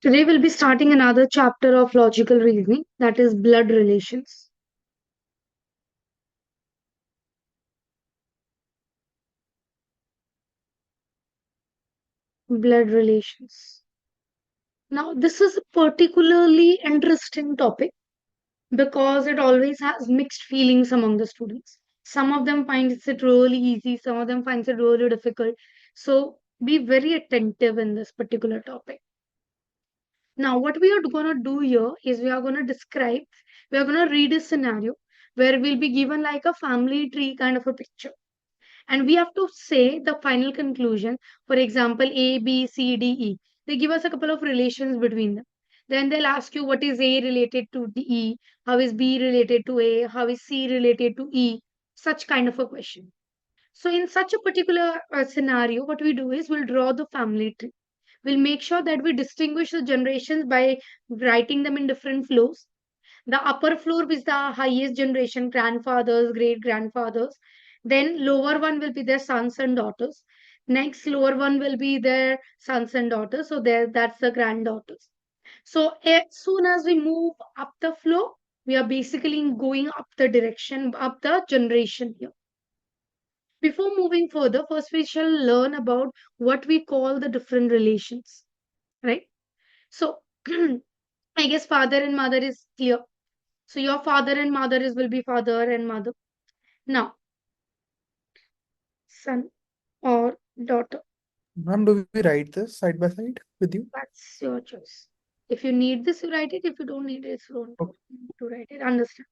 Today we'll be starting another chapter of logical reasoning, that is blood relations. Blood relations. Now, this is a particularly interesting topic because it always has mixed feelings among the students. Some of them find it really easy, some of them finds it really difficult. So be very attentive in this particular topic. Now, what we are going to do here is we are going to read a scenario where we'll be given like a family tree kind of a picture. And we have to say the final conclusion. For example, A, B, C, D, E. They give us a couple of relations between them. Then they'll ask you what is A related to the E, how is B related to A, how is C related to E, such kind of a question. So in such a particular scenario, what we do is we'll draw the family tree. We'll make sure that we distinguish the generations by writing them in different floors. The upper floor is the highest generation, grandfathers, great grandfathers. Then lower one will be their sons and daughters. Next lower one will be their sons and daughters. So there, that's the granddaughters. So as soon as we move up the floor, we are basically going up the direction, up the generation here. Before moving further, first we shall learn about what we call the different relations, right? So I guess father and mother is clear. So your father and mother is will be father and mother. Now, son or daughter. Ma'am, do we write this side by side with you? That's your choice. If you need this, you write it. If you don't need it, you don't Okay. need to write it. Understand?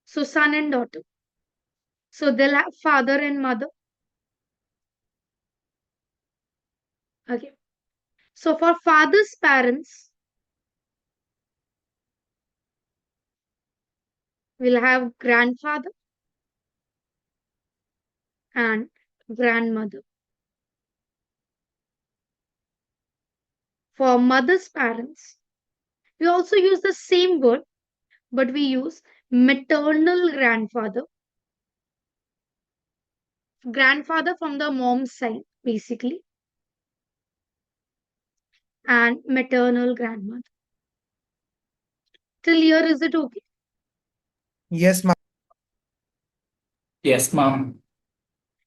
So son and daughter. So they'll have father and mother. Okay. So for father's parents, we'll have grandfather and grandmother. For mother's parents, we also use the same word, but we use maternal grandfather. Grandfather from the mom's side, basically, and maternal grandmother. Till here, is it okay? Yes, ma'am. Yes, ma'am.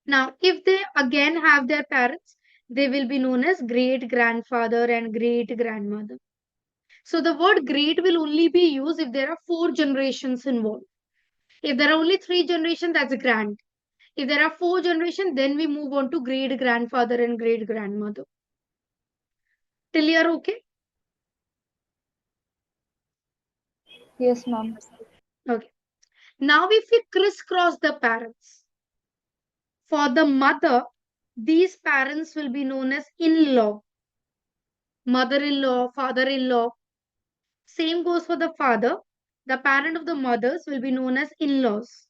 Now, if they again have their parents, they will be known as great grandfather and great grandmother. So the word great will only be used if there are 4 generations involved. If there are only 3 generations, that's grand. If there are 4 generations, then we move on to great grandfather and great grandmother. Till here, okay? Yes, ma'am. Okay. Now, if we crisscross the parents, for the mother, these parents will be known as in-law, mother-in-law, father-in-law. Same goes for the father. The parent of the mothers will be known as in-laws,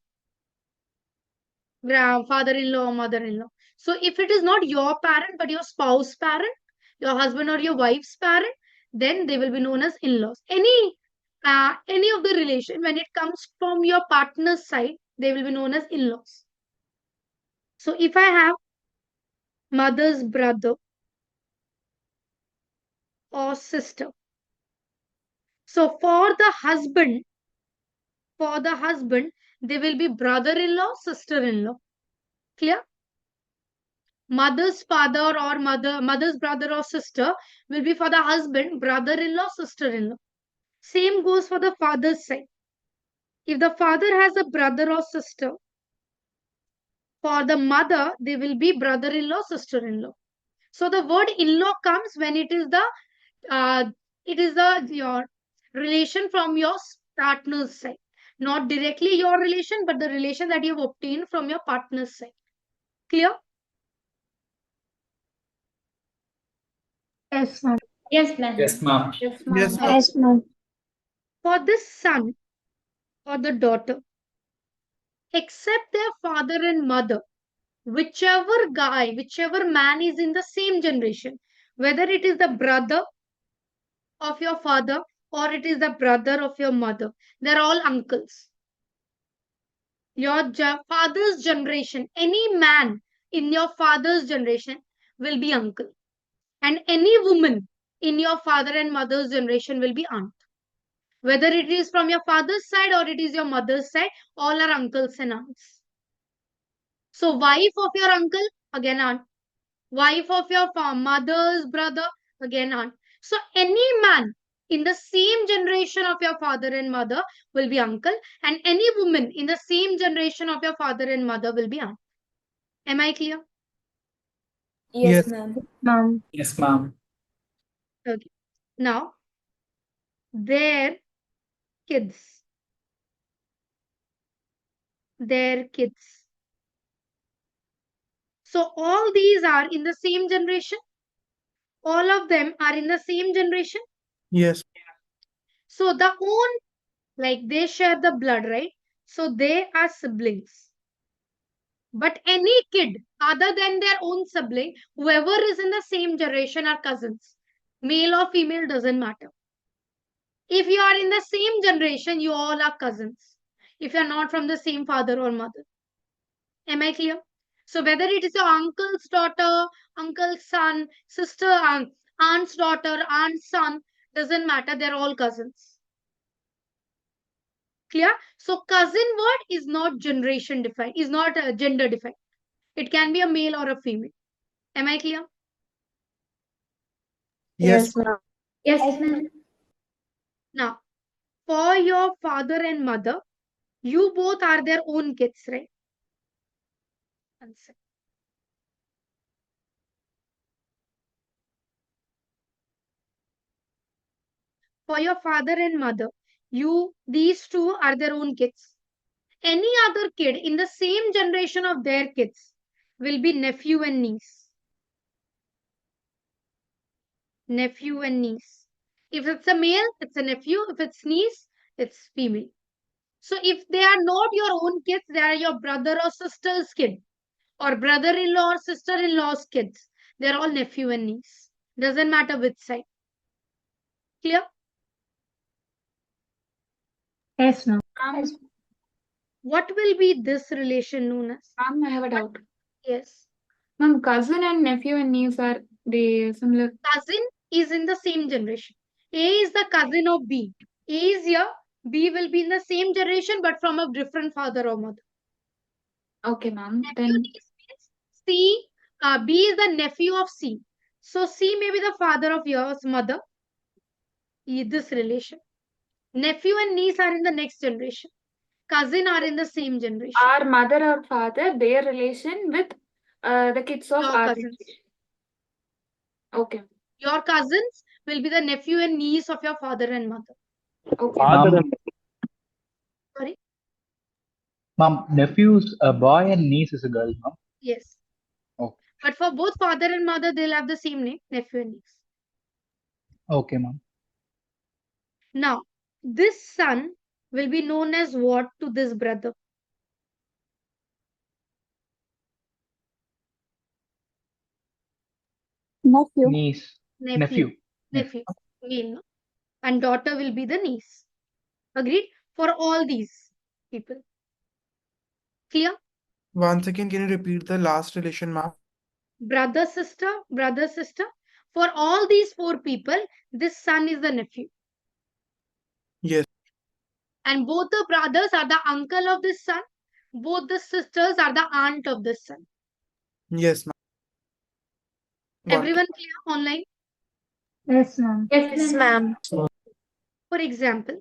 father-in-law, mother-in-law. So if it is not your parent but your spouse parent, your husband or your wife's parent, then they will be known as in-laws. Any of the relation when it comes from your partner's side, they will be known as in-laws. So if I have mother's brother or sister, so for the husband, they will be brother-in-law, sister-in-law. Clear? Mother's father or mother's brother or sister will be for the husband, brother-in-law, sister-in-law. Same goes for the father's side. If the father has a brother or sister, for the mother, they will be brother-in-law, sister-in-law. So the word in-law comes when it is your relation from your partner's side. Not directly your relation, but the relation that you have obtained from your partner's side. Clear? Yes, ma'am. Yes, ma'am. Yes, ma'am. Yes, Yes, ma'am. ma'am. Yes, ma'am. For this son or the daughter, except their father and mother, whichever man is in the same generation, whether it is the brother of your father or it is the brother of your mother, they're all uncles. Your father's generation, any man in your father's generation will be uncle. And any woman in your father and mother's generation will be aunt. Whether it is from your father's side or it is your mother's side, all are uncles and aunts. So, wife of your uncle, again aunt. Wife of your mother's brother, again aunt. So, any man in the same generation of your father and mother will be uncle, and any woman in the same generation of your father and mother will be aunt. Am I clear? Yes, Yes. ma'am. Ma'am. Yes, ma'am. Okay. Now, their kids. Their kids. So, all these are in the same generation. All of them are in the same generation. Yes. So, the own, like they share the blood, right? So, they are siblings. But any kid other than their own sibling, whoever is in the same generation are cousins. Male or female doesn't matter. If you are in the same generation, you all are cousins. If you are not from the same father or mother. Am I clear? So whether it is your uncle's daughter, uncle's son, sister, aunt's daughter, aunt's son, doesn't matter. They're all cousins. Clear? So cousin word is not generation defined, is not gender defined. It can be a male or a female. Am I clear? Yes. Yes, ma'am. Yes, ma'am. Now, for your father and mother, you both are their own kids, right? One sec. For your father and mother, these two are their own kids. Any other kid in the same generation of their kids will be nephew and niece. Nephew and niece. If it's a male, it's a nephew. If it's niece, it's female. So if they are not your own kids, they are your brother or sister's kid, or brother-in-law or sister-in-law's kids. They're all nephew and niece. Doesn't matter which side. Clear? Yes, ma'am. Yes. What will be this relation known as? Ma'am, I have a doubt. Yes. Ma'am, cousin and nephew and niece are they similar? Cousin is in the same generation. A is the cousin of B. A is here. B will be in the same generation but from a different father or mother. Okay, ma'am. Nephew Then niece means C. B is the nephew of C. So C may be the father of yours mother. This relation. Nephew and niece are in the next generation. Cousin are in the same generation. our mother or father, their relation with the kids of Your our cousins. relation. Okay. Your cousins will be the nephew and niece of your father and mother. Okay. Ma'am, Sorry? nephew's a boy and niece is a girl, ma'am. Yes. Okay. But for both father and mother, they'll have the same name, nephew and niece. Okay, ma'am. Now, this son will be known as what to this brother? Nephew. Niece. Nephew. Nephew. Male, no? And daughter will be the niece. Agreed? For all these people. Clear? Once again, can you repeat the last relation, ma'am? Brother, sister, brother, sister. For all these four people, this son is the nephew. Yes. And both the brothers are the uncle of this son. Both the sisters are the aunt of this son. Yes, ma'am. Got it. Everyone clear online? Yes, ma'am. Yes, ma'am. For example,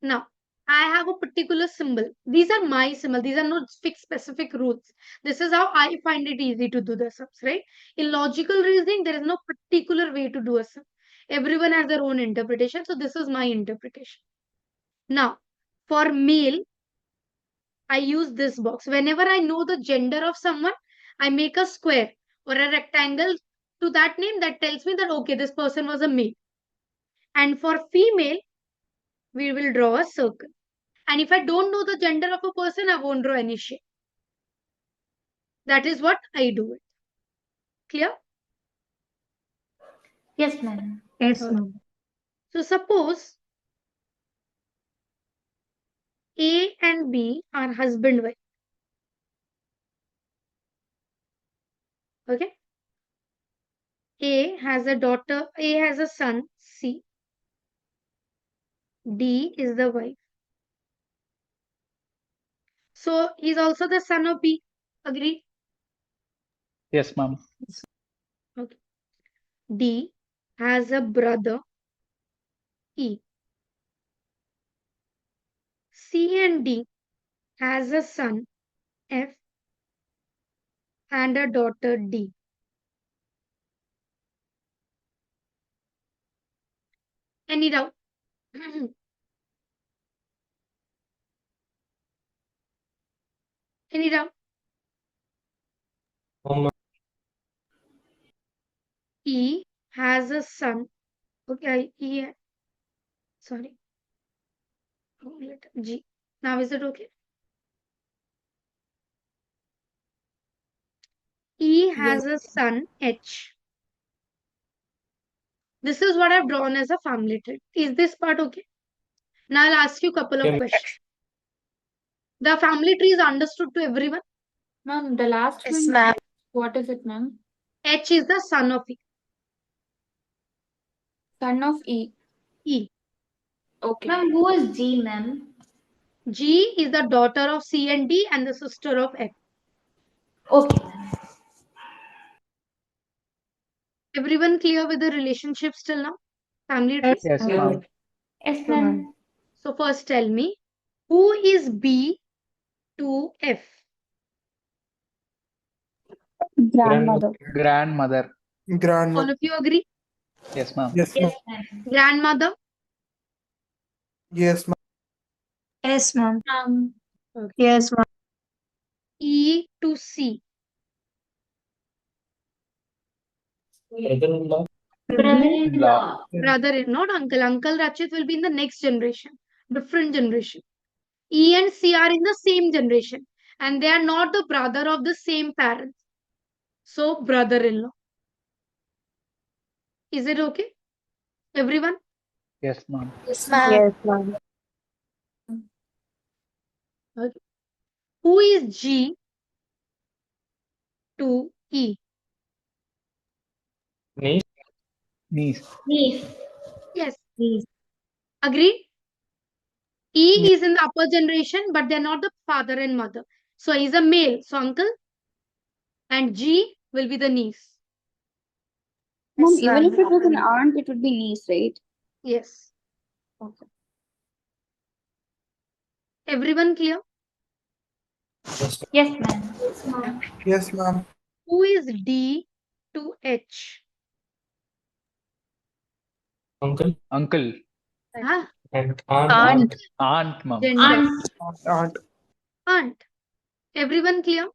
now I have a particular symbol. These are my symbol. These are not fixed specific rules. This is how I find it easy to do the sums, right? In logical reasoning, there is no particular way to do a sum. Everyone has their own interpretation. So this is my interpretation. Now, for male, I use this box. Whenever I know the gender of someone, I make a square or a rectangle to that name that tells me that, okay, this person was a male. And for female, we will draw a circle. And if I don't know the gender of a person, I won't draw any shape. That is what I do it. Clear? Yes, ma'am. Yes, ma'am. So suppose A and B are husband wife. Okay. A has a daughter, A has a son, C. D is the wife. So he's also the son of B. Agree? Yes, ma'am. Okay. D has a brother, E. C and D has a son, F, and a daughter, D. Any doubt? Any doubt? E has a son. Okay, sorry. G. Now is it okay? E has a son, H. This is what I've drawn as a family tree. Is this part okay? Now I'll ask you a couple of questions. The family tree is understood to everyone. Ma'am, the last Yes, one, ma'am. what is it, ma'am? H is the son of E. Son of E. E. Okay. Ma'am, who is G, ma'am? G is the daughter of C and D and the sister of F. Okay, ma'am. Everyone clear with the relationships till now? Family tree? Yes, ma'am. Yes, ma'am. So first tell me, who is B to F? Grandmother. Grandmother. All Grandmother. of you agree? Yes, ma'am. Yes, ma'am. Yes, ma'am. Grandmother? Yes, ma'am. Yes, ma'am. Okay. Yes, ma'am. E to C. Brother-in-law. Brother, not uncle. Uncle Rachit will be in the next generation, different generation. E and C are in the same generation and they are not the brother of the same parents. So, brother-in-law. Is it okay? Everyone? Yes, ma'am. Yes, ma'am. Yes, ma'am. Okay. Who is G to E? Niece. Niece. Yes. Niece. Agreed? E is in the upper generation, but they're not the father and mother. So he's a male, so uncle, and G will be the niece. Mom, Yes, even ma'am. if it was an aunt, it would be niece, right? Yes. Okay. Everyone clear? Yes, ma'am. Yes, ma'am. Yes, ma'am. Who is D to H? Uncle. Huh? Aunt. Aunt, ma'am. Gender. Aunt. Aunt. Everyone clear?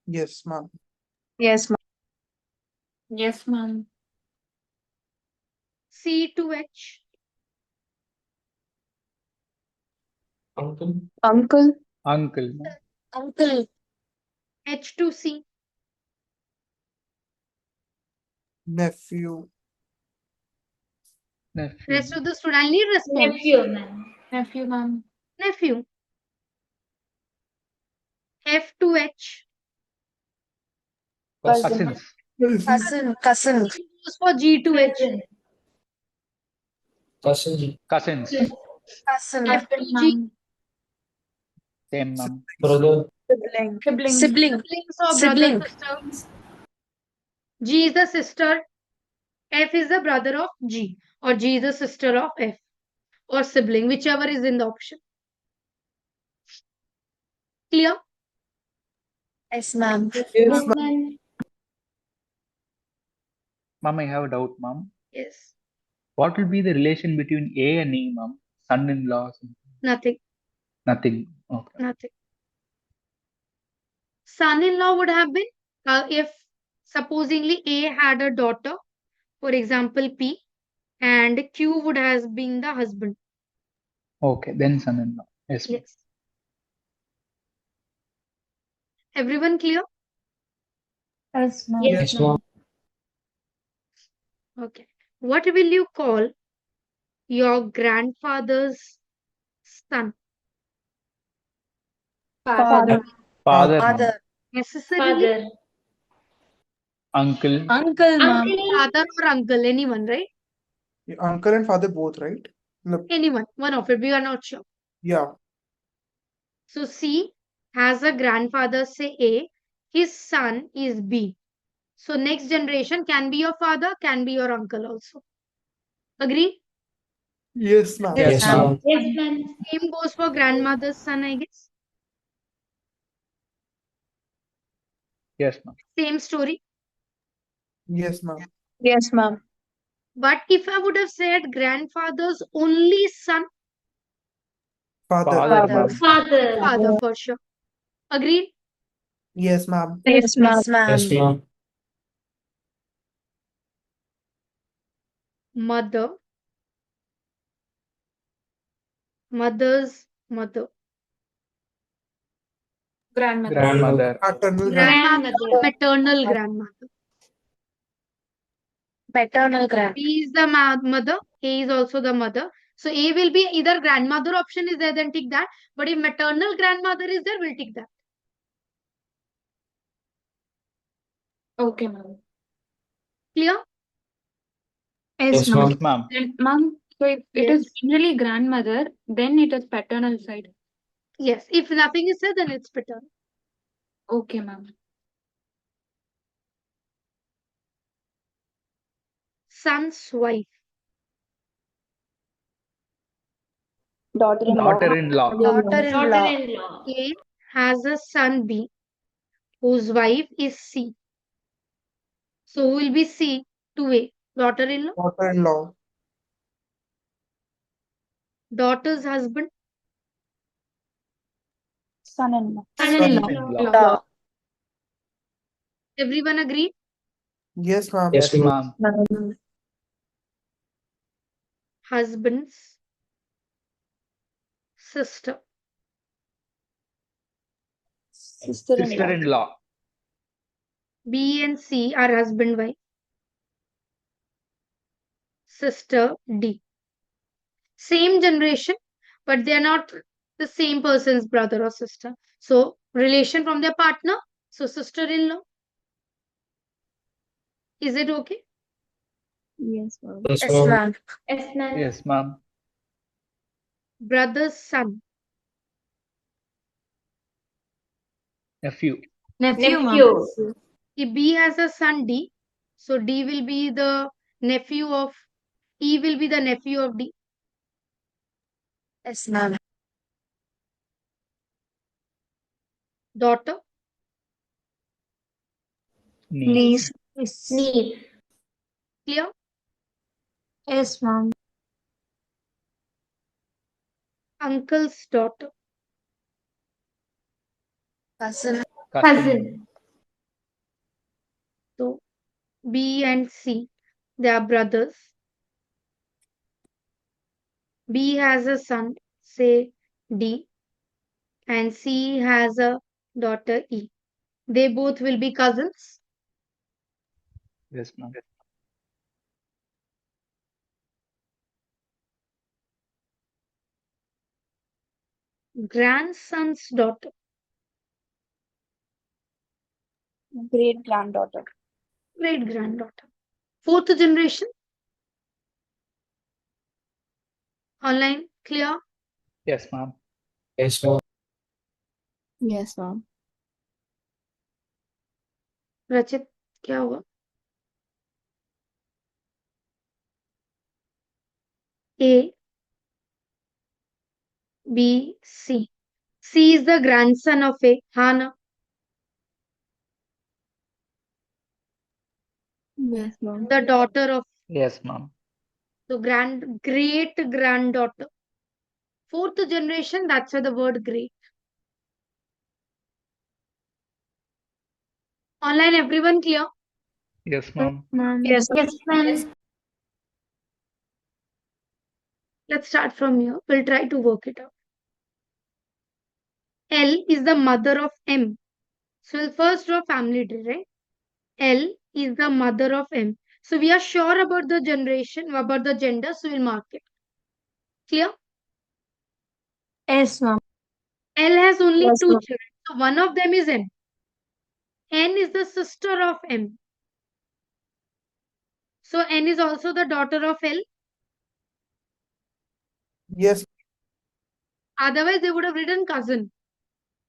Yes, ma'am. Yes, ma'am. Yes, ma'am. C to H. Uncle. Uncle, ma'am. Uncle. H to C. Nephew. Nephew. Rest of the student, I need response. Nephew, ma'am. Nephew, ma'am. Nephew. F to H. Cousins. Cousin. Same goes for G to H. Cousin. Cousins. Cousin. F to Husband, G. ma'am. Same, ma'am. Brother. Sibling. Sibling. Sibling. Siblings or Sibling. brother, sister. G is the sister. F is the brother of G. Or G is the sister of F. Or sibling, whichever is in the option. Clear? Yes, ma'am. Yes, ma'am. Ma'am, I have a doubt, ma'am. Yes. What will be the relation between A and E, ma'am? Son-in-law? Nothing. Nothing. Okay. Nothing. Son-in-law would have been if supposingly A had a daughter, for example P, and Q would have been the husband. Okay, then son-in-law. Yes, ma'am. Yes. Everyone clear? Yes, ma'am. Yes, ma'am. Okay. What will you call your grandfather's son? Father. Father, ma'am. Father. Necessarily? Father. Uncle. Uncle, ma'am. Father or uncle, anyone, right? Uncle and father both, right? Look, Anyone, one of it. We are not sure. yeah. So C has a grandfather, say A. His son is B. So next generation can be your father, can be your uncle also. Agree? Yes, ma'am. Yes, ma'am. Yes, ma'am. Same goes for grandmother's son, I guess. Yes, ma'am. Same story. Yes, ma'am. Yes, ma'am. But if I would have said grandfather's only son, Father. Father, Father. ma'am. Father. father for sure. Agreed? Yes, ma'am. Yes, ma'am. Mother, mother's mother. Grandmother. Grandmother. Paternal Grandmother, Grandmother. maternal grandmother. Paternal grand. B is the mother, A is also the mother. So A will be either grandmother option is there, then tick that. But if maternal grandmother is there, we'll tick that. Okay, ma'am. Clear? Yes, ma'am. Yes, ma'am. Then, ma'am, so if it is Yes. generally grandmother, then it is paternal side. Yes. If nothing is said, then it's paternal. Okay, ma'am. Son's wife. Daughter-in-law. Daughter-in-law. Daughter-in-law. Daughter-in-law. A has a son B, whose wife is C. So who will be C to A? Daughter-in-law, Daughter-in-law. daughter's husband, Son-in-law. son-in-law. Son-in-law. Law. Everyone agree? Yes, ma'am. Yes, ma'am. Husband's sister. Sister-in-law. Sister-in-law. B and C are husband wife. Sister D. Same generation, but they are not the same person's brother or sister. So relation from their partner. So sister-in-law. Is it okay? Yes, ma'am. Yes, ma'am. Yes, ma'am. Yes, ma'am. Brother's son. Nephew. Nephew. If B has a son D, so D will be the nephew of E will be the nephew of D. Yes, ma'am. Daughter, Niece. Niece. clear? Yes, ma'am. Uncle's daughter. Cousin. Cousin. So B and C, they are brothers. B has a son, say D, and C has a daughter E. They both will be cousins. Yes, ma'am. Grandson's daughter. Great granddaughter. Great granddaughter. Fourth generation. Online, clear? Yes, ma'am. Yes, ma'am. Yes, ma'am. रचित क्या हुआ? A, B, C. C is the grandson of A. Hana. Yes, ma'am. The daughter of, Yes, ma'am. so great granddaughter. Fourth generation, that's why the word great. Online, everyone clear? Yes, ma'am. Yes, Yes, ma'am. Let's start from here. We'll try to work it out. L is the mother of M. So we'll first draw family tree, right? L is the mother of M. So we are sure about the generation, about the gender, so we'll mark it. Clear? Yes, ma'am. L has only Yes, two ma'am. children. So one of them is N. N is the sister of M. So N is also the daughter of L. Yes. Otherwise, they would have written cousin.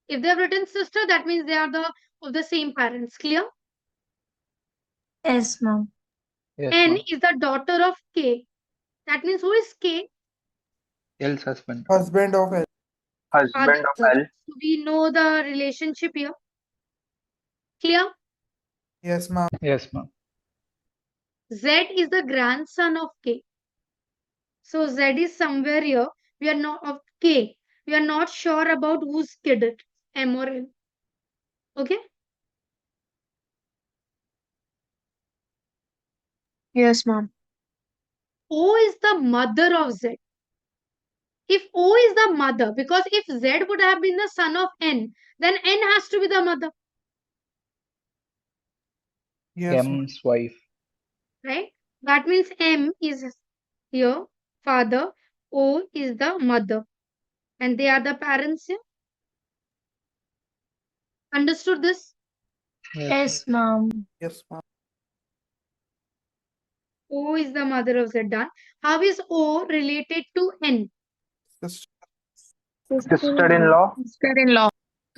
If they have written sister, that means they are of the same parents. Clear? Yes, ma'am. Yes, N ma'am. is the daughter of K. That means who is K? L's husband. Husband of L. Father. So we know the relationship here. Clear? Yes, ma'am. Yes, ma'am. Z is the grandson of K. So Z is somewhere here. We are not of K. We are not sure about whose kid it, M or L. Okay? Yes, ma'am. O is the mother of Z. If O is the mother, because if Z would have been the son of N, then N has to be the mother, Yes, ma'am. M's wife. right? That means M is here, father, O is the mother, and they are the parents here. Understood this? Yes, ma'am. Yes, ma'am. O is the mother of Z. Done. How is O related to N? Sister. Sister-in-law. Sister-in-law.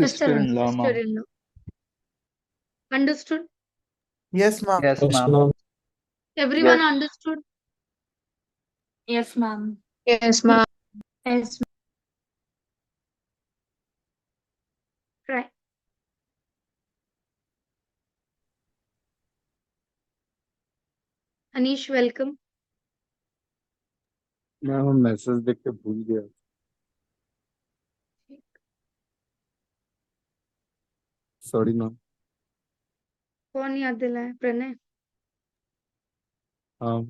Sister-in-law, ma'am. Sister-in-law. Understood? Yes, ma'am. Yes, ma'am. Everyone Yes. understood? Yes, ma'am. Yes, ma'am. Yes, Right. Anish, welcome. Ma'am message देख के भूल गया sorry ma'am कौन याद दिलाए? प्रणय? हाँ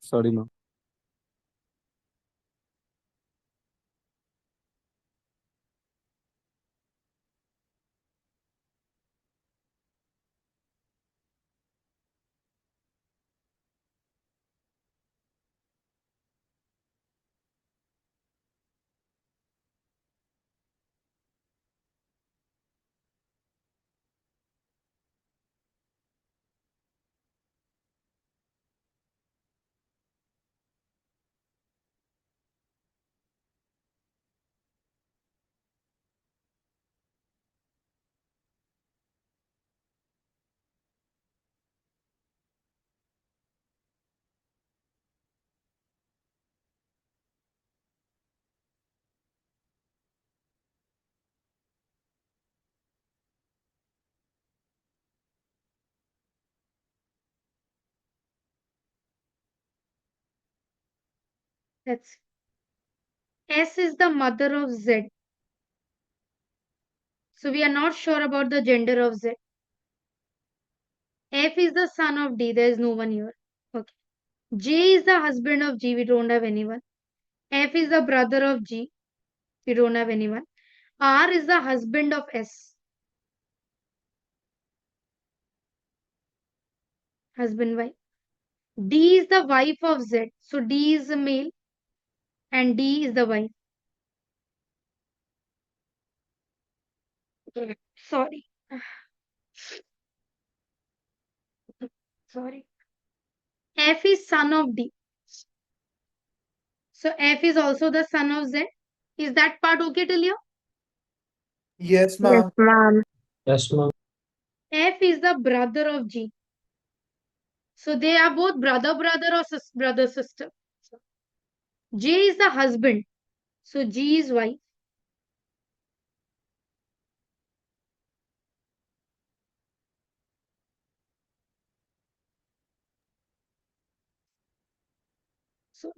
sorry ma'am That's S is the mother of Z. So we are not sure about the gender of Z. F is the son of D. There is no one here. Okay. J is the husband of G. We don't have anyone. F is the brother of G. We don't have anyone. R is the husband of S. Husband, wife. D is the wife of Z. So D is the male and D is the wife. Sorry. Sorry. F is son of D. So F is also the son of Z. Is that part okay till here? Yes, ma'am. ma'am. Yes ma'am F is the brother of G. So they are both brother or brother sister. J is the husband. So G is wife. So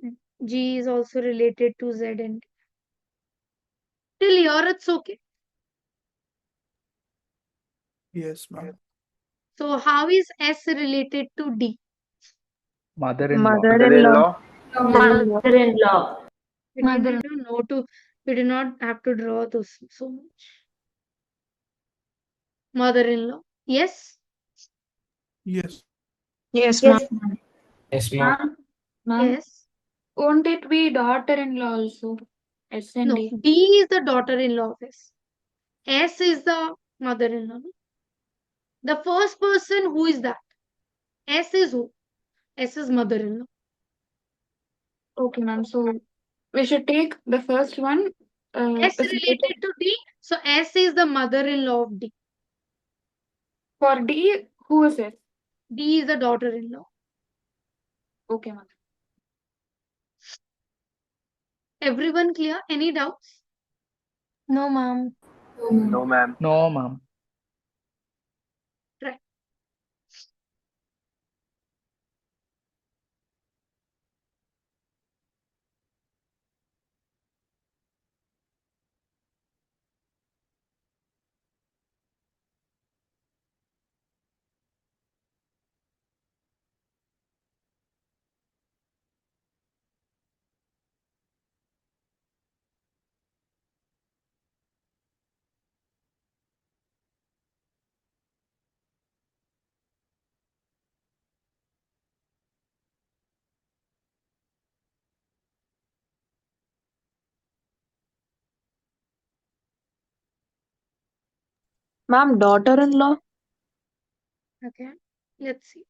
G is also related to Z and till here it's okay. Yes, ma'am. So how is S related to D? Mother-in-law. Mother-in-law. Mother-in-law. We don't need to know to. We do not have to draw those so much. Mother-in-law. Yes. Yes. Yes, Yes, ma'am. Yes Ma'am, ma'am, Yes. won't it be daughter-in-law also? S and No. D. D is the daughter-in-law of S. S is the mother-in-law. No? The first person, who is that? S is who? S is mother-in-law. Okay, ma'am. So we should take the first one. S Is related to D. So S is the mother-in-law of D. for D, who is it? D is the daughter-in-law. Okay, ma'am. Everyone clear? Any doubts? No, ma'am. No, ma'am. No, ma'am. Right. Ma'am, daughter-in-law. Okay. Let's see.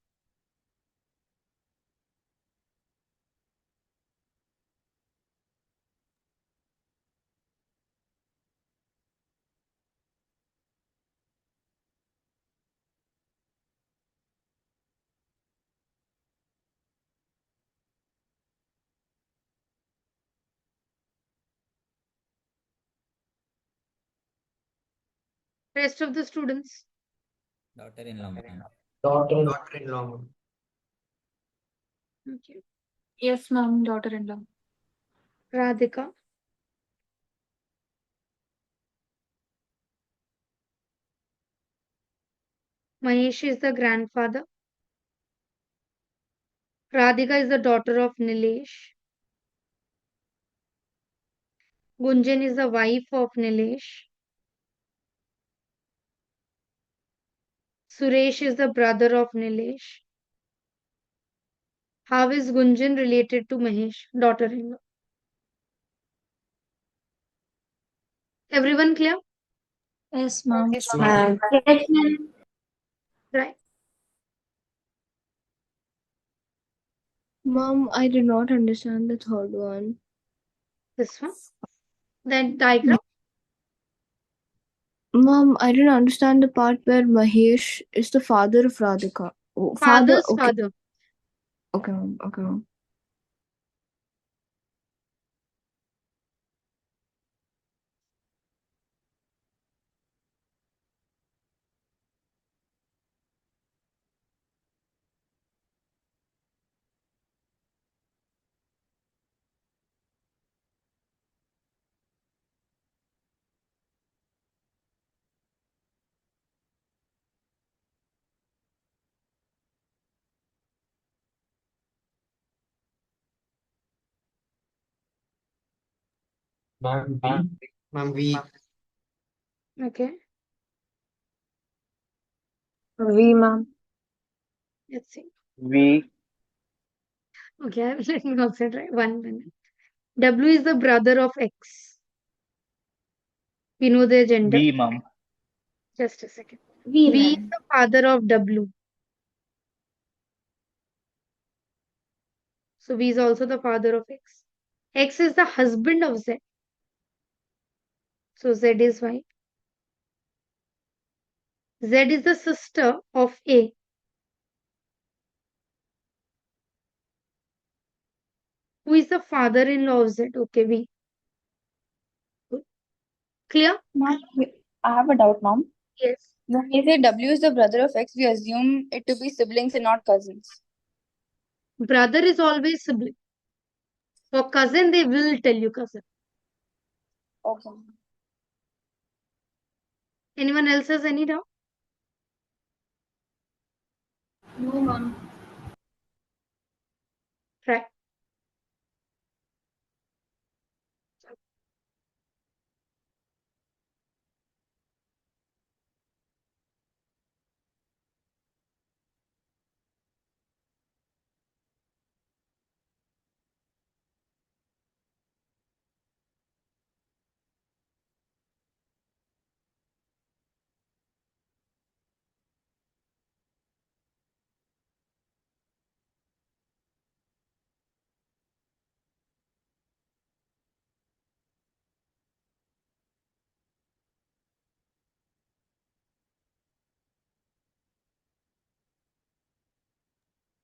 Rest of the students. Daughter-in-law, ma'am. Daughter-in-law, ma'am. Okay. Yes, ma'am. Daughter-in-law. Radhika. Mahesh is the grandfather. Radhika is the daughter of Nilesh. Gunjan is the wife of Nilesh. Suresh is the brother of Nilesh. How is Gunjan related to Mahesh, daughter-in-law? Everyone clear? Yes, ma'am. Yes, ma'am. Yes, ma'am. Right. Mom, I did not understand the third one. This one. Then diagram. Mom, I didn't understand the part where Mahesh is the father of Radhika. Oh, father, Father's okay. father. Okay, ma'am. Okay, ma'am. Ma'am, V. Ma'am, V. Okay. V, ma'am. Let's see. V. Okay, let me also try. 1 minute. W is the brother of X. We know their gender. V, ma'am. Just a second. V, V is ma'am. the father of W. So V is also the father of X. X is the husband of Z. So Z is Y. Z is the sister of A. Who is the father-in-law of Z? Okay, V. Good. Clear? Ma'am, I have a doubt, ma'am. Yes. When we say W is the brother of X, we assume it to be siblings and not cousins. Brother is always sibling. For cousin, they will tell you cousin. Okay. Anyone else has any doubt? No, ma'am. Right.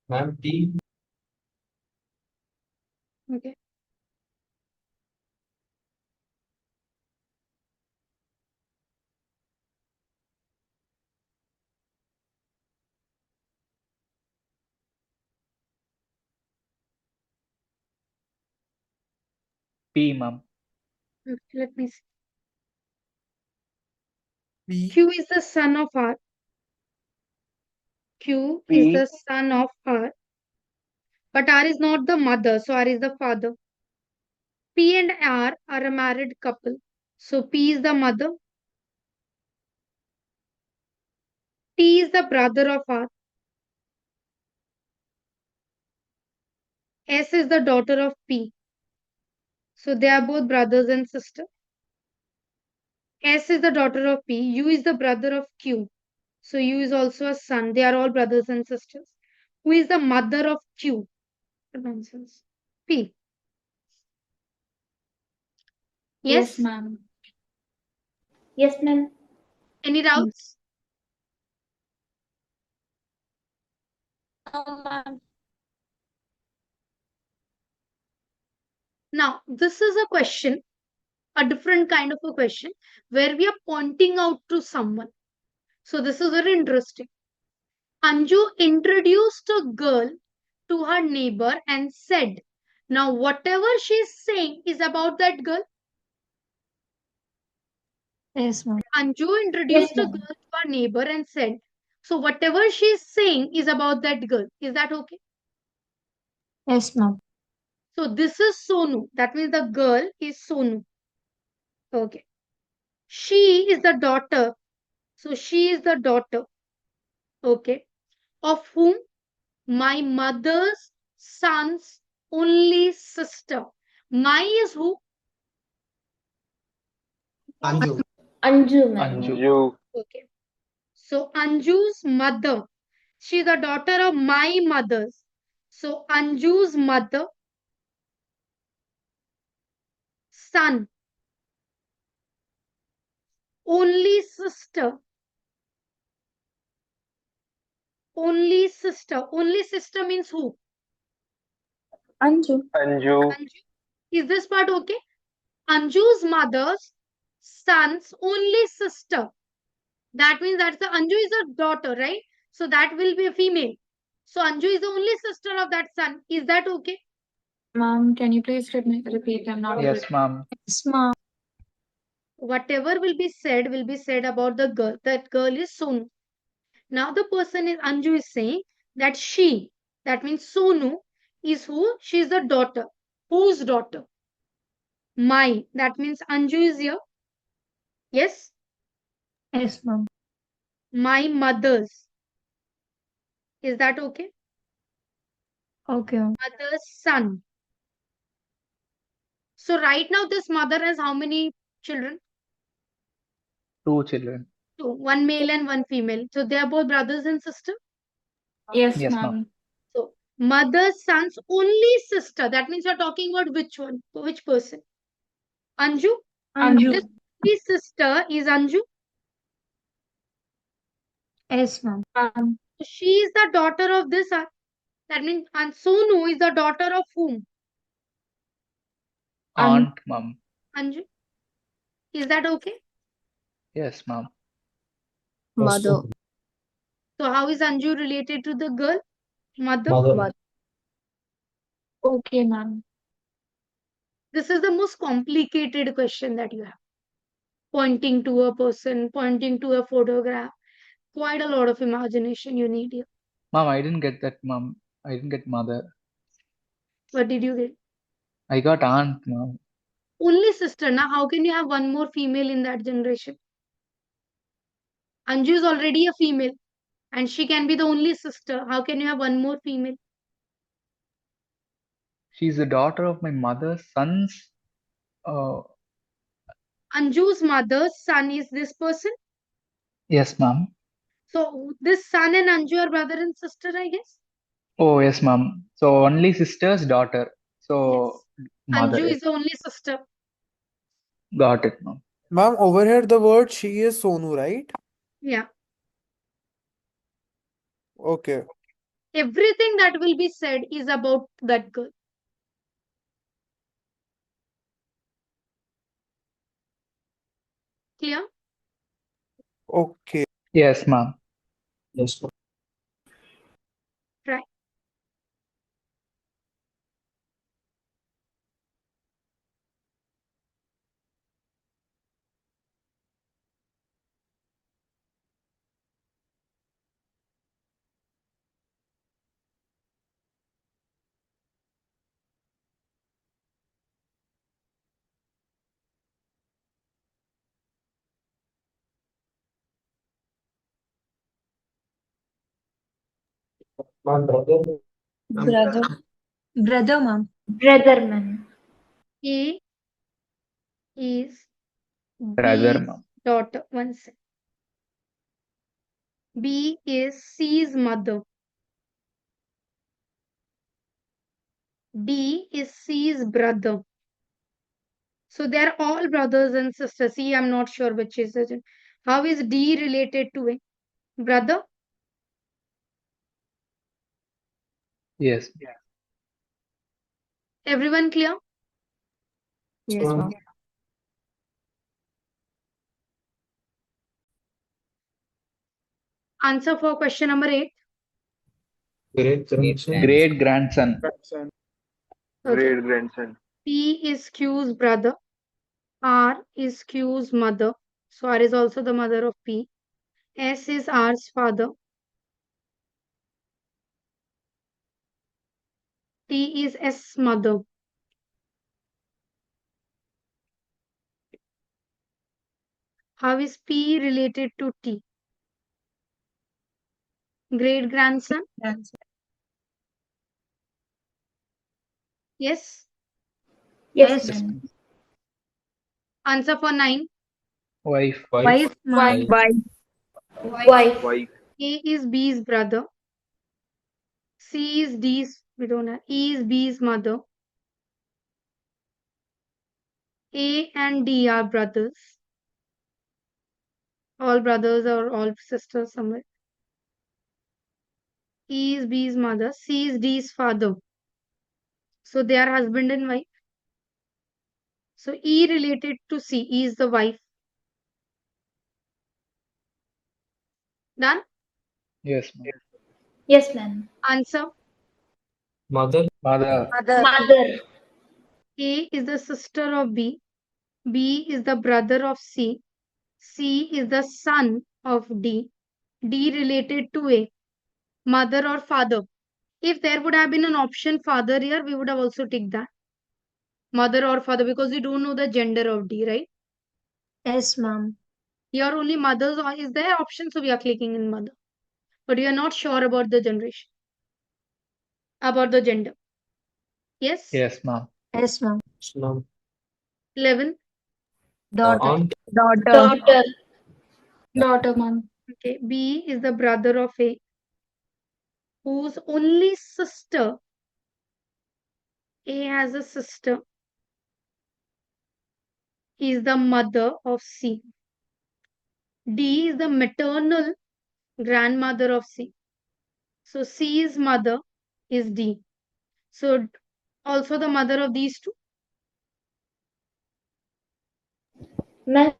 Ma'am, T. Okay. P, ma'am. Let me see. P. Q is the son of R. Q is P. the son of R. But R is not the mother, so R is the father. P and R are a married couple. So P is the mother. T is the brother of R. S is the daughter of P. So they are both brothers and sister. S is the daughter of P. U is the brother of Q. So U is also a son. They are all brothers and sisters. Who is the mother of Q? Nonsense. P. Yes? Yes, ma'am. Yes, ma'am. Any doubts? No, ma'am. Now, this is a question, a different kind of a question where we are pointing out to someone. So this is very interesting. Anju introduced a girl to her neighbor and said, now whatever she's saying is about that girl. Yes, ma'am. Anju Yes, introduced a ma'am. girl to her neighbor and said, so whatever she's saying is about that girl. Is that okay? Yes, ma'am. So this is Sonu. That means the girl is Sonu. Okay. She is the daughter. So she is the daughter. Okay. Of whom? My mother's son's only sister. My is who? Anju. Anju, ma'am. Anju. Okay. So Anju's mother. She's the daughter of my mother's. So Anju's mother, son, only sister. Only sister. Only sister means who? Anju. Anju. Anju. Is this part okay? Anju's mother's son's only sister. That means that's the Anju is a daughter, right? So that will be a female. So Anju is the only sister of that son. Is that okay? Ma'am, can you please repeat? I'm not able Yes, ma'am. Yes, ma'am. Whatever will be said about the girl. That girl is Sonu. Now the person is Anju is saying that she, that means Sonu, is who? She is the daughter. Whose daughter? My. That means Anju is here. Yes? Yes, ma'am. My mother's. Is that okay? Okay, ma'am. Mother's son. So right now this mother has how many children? 2 children. Two. One male and one female. So they are both brothers and sister. Yes, Yes, ma'am. ma'am. So mother's son's only sister. That means you're talking about which one? Which person? Anju? Anju. This only sister is Anju. Yes, ma'am. Ma'am. So she is the daughter of this. That means and Sonu is the daughter of whom? Aunt, ma'am. Anju. Is that okay? Yes, ma'am. Mother. So how is Anju related to the girl? Mother. Mother. Okay, ma'am. This is the most complicated question that you have. Pointing to a person, pointing to a photograph. Quite a lot of imagination you need here. Ma'am, I didn't get that, ma'am. I didn't get mother. What did you get? I got aunt, ma'am. Only sister. Now, how can you have one more female in that generation? Anju is already a female and she can be the only sister. How can you have one more female? She's the daughter of my mother's son's. Anju's mother's son is this person. Yes, ma'am. So, this son and Anju are brother and sister, I guess. Oh, yes, ma'am. So only sister's daughter. So mother. Anju Yes. is the only sister. Got it, ma'am. Ma'am, over here the word she is Sonu, right? Yeah. Okay. everything that will be said is about that girl. Clear? Okay. Yes, ma'am. Yes. Right. My brother. Brother. Brother, ma'am. Brother, ma'am. A is Brother, B's ma'am. daughter. One second. B is C's mother. D is C's brother. So they're all brothers and sisters. C, I'm not sure which is it. How is D related to A? Brother? Yes. Everyone clear? Yes, ma'am. Answer for question number 8. Great grandson. Great grandson. Okay. Great grandson. P is Q's brother. R is Q's mother. So R is also the mother of P. S is R's father. T is S's mother. How is P related to T? Great grandson? Yes. Yes, Yes. ma'am. Answer for 9. Wife. Wife, ma'am. Wife. Wife. A is B's brother. C is D's. We don't have. E is B's mother. A and D are brothers. All brothers or all sisters somewhere. E is B's mother. C is D's father. So they are husband and wife. So E related to C. E is the wife. Done? Yes, ma'am. Yes, ma'am. Answer. Mother. Mother. Mother. A is the sister of B. B is the brother of C. C is the son of D. D related to A. Mother or father. If there would have been an option father here, we would have also ticked that. Mother or father, because we don't know the gender of D, right? Yes, ma'am. Here only mothers is there option, so we are clicking in mother. But we are not sure about the generation, about the gender. Yes? Yes, ma'am. Yes, ma'am. Mom. 11. Daughter. Aunt. Daughter. Daughter, ma'am. Okay. B is the brother of A, whose only sister. A has a sister. Is the mother of C. D is the maternal grandmother of C. So C's mother is D. So also the mother of these two. Ma'am,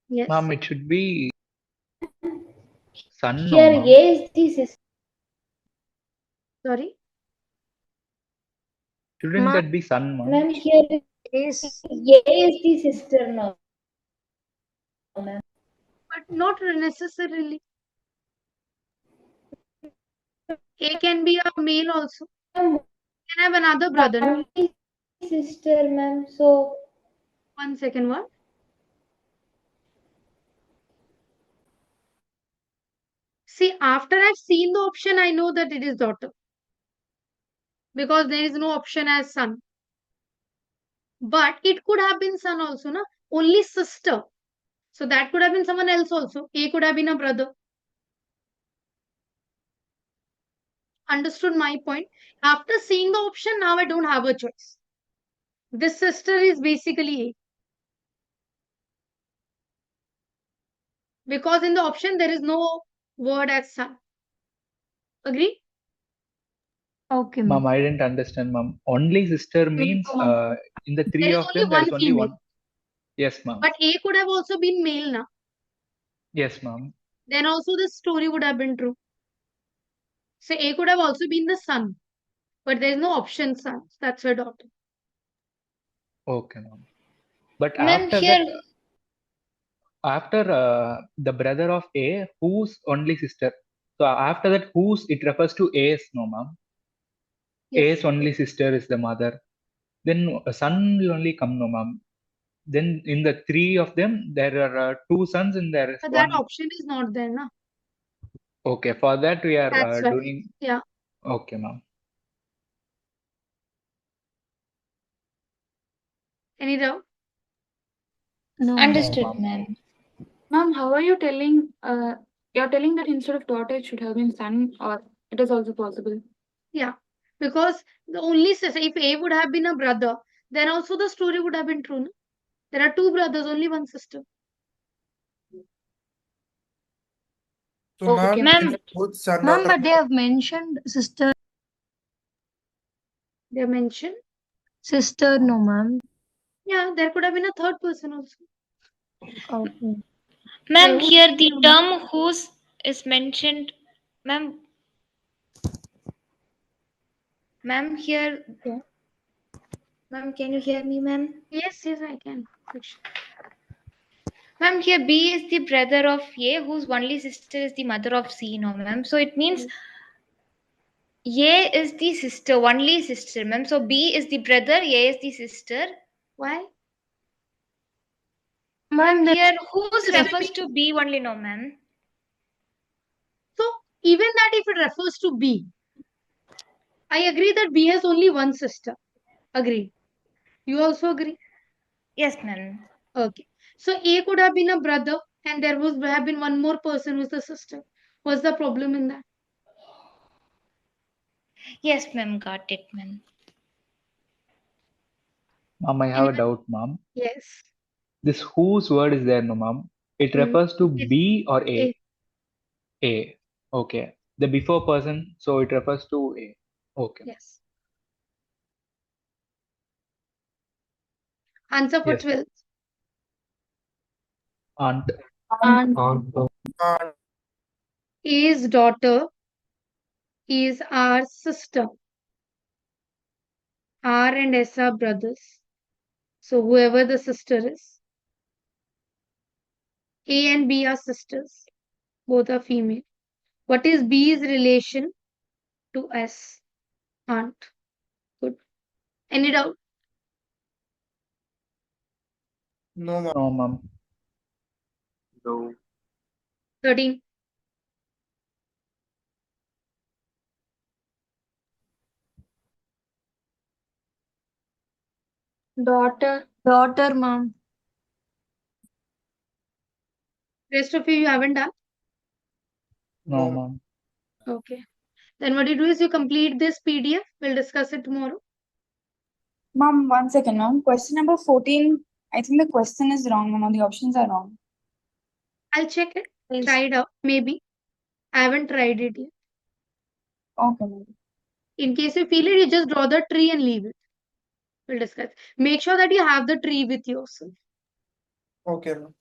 Yes. Ma'am, it should be son, no, here ma'am. A is the sister. Sorry. Shouldn't Ma'am. that be son, ma'am? Ma'am, here Yes. A is the sister, no. Ma'am. But not necessarily. A can be a male also. Ma'am, Can have another brother. No? one is sister, ma'am. So 1 second, what? See, after I've seen the option, I know that it is daughter. Because there is no option as son. But it could have been son also, na? Only sister. So that could have been someone else also. A could have been a brother. Understood my point? After seeing the option, now I don't have a choice. This sister is basically A. Because in the option, there is no word as son. Agree? Okay, Ma'am, ma'am. I didn't understand, ma'am. Only sister means in the There three is of only them, there one is only female. one. Yes, ma'am. But A could have also been male now. Yes, ma'am. Then also this story would have been true. So A could have also been the son. But there is no option son. That's her daughter. Okay, ma'am. But Ma'am, after here that, after the brother of A, whose only sister? So after that, whose it refers to A's, no, ma'am. Yes. A's only sister is the mother. Then a son will only come, no, ma'am. Then in the three of them, there are two sons and there is But that one. option is not there, na? Okay, for that we are That's why. doing. Yeah. Okay, ma'am. Any doubt? No. understood, ma'am. ma'am. Ma'am, how are you telling? You're telling that instead of daughter, it should have been son, or it is also possible. Yeah. Because the only sister, if A would have been a brother, then also the story would have been true. No? There are two brothers, only one sister. So, Okay, ma'am, Ma'am, it's both son Ma'am, daughter. but they have mentioned sister. They are mentioned. Sister, no, ma'am. Yeah, there could have been a third person also. Okay. ma'am, who- here the term whose is mentioned. Ma'am, ma'am, here. Yeah. Ma'am, can you hear me, ma'am? Yes, yes, I can. Ma'am, here B is the brother of A, whose only sister is the mother of C, no, ma'am. So it means A is the sister, only sister, ma'am. So B is the brother, A is the sister. Why? Ma'am, Ma'am, here whose refers to B only, no, ma'am. So even that if it refers to B, I agree that B has only one sister. Agree. You also agree? Yes, ma'am. Okay. So A could have been a brother and there would have been one more person who's the sister. What's the problem in that? Yes, ma'am. Got it, ma'am. Ma'am, I have a doubt, ma'am. Yes. This whose word is there, no, ma'am? It Hmm. refers to Yes. B or A? A. A. Okay. The before person, so it refers to A. Okay. Yes. Answer for Yes. 12th. Aunt. Aunt. A's daughter is our sister. R and S are brothers. So whoever the sister is. A and B are sisters. Both are female. What is B's relation to S? Aunt. Good. Any doubt? No, ma'am. No, ma'am. No. 13. Daughter. daughter, ma'am. Rest of you haven't done? No, No. ma'am. Okay. Then what you do is you complete this PDF. We'll discuss it tomorrow. Ma'am, 1 second, ma'am. Question number 14. I think the question is wrong, ma'am. The options are wrong. I'll check it. Yes. Try it out. Maybe. I haven't tried it yet. Okay, ma'am. In case you feel it, you just draw the tree and leave it. We'll discuss. Make sure that you have the tree with yourself. Okay, ma'am.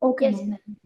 Okay, Yes, ma'am. ma'am.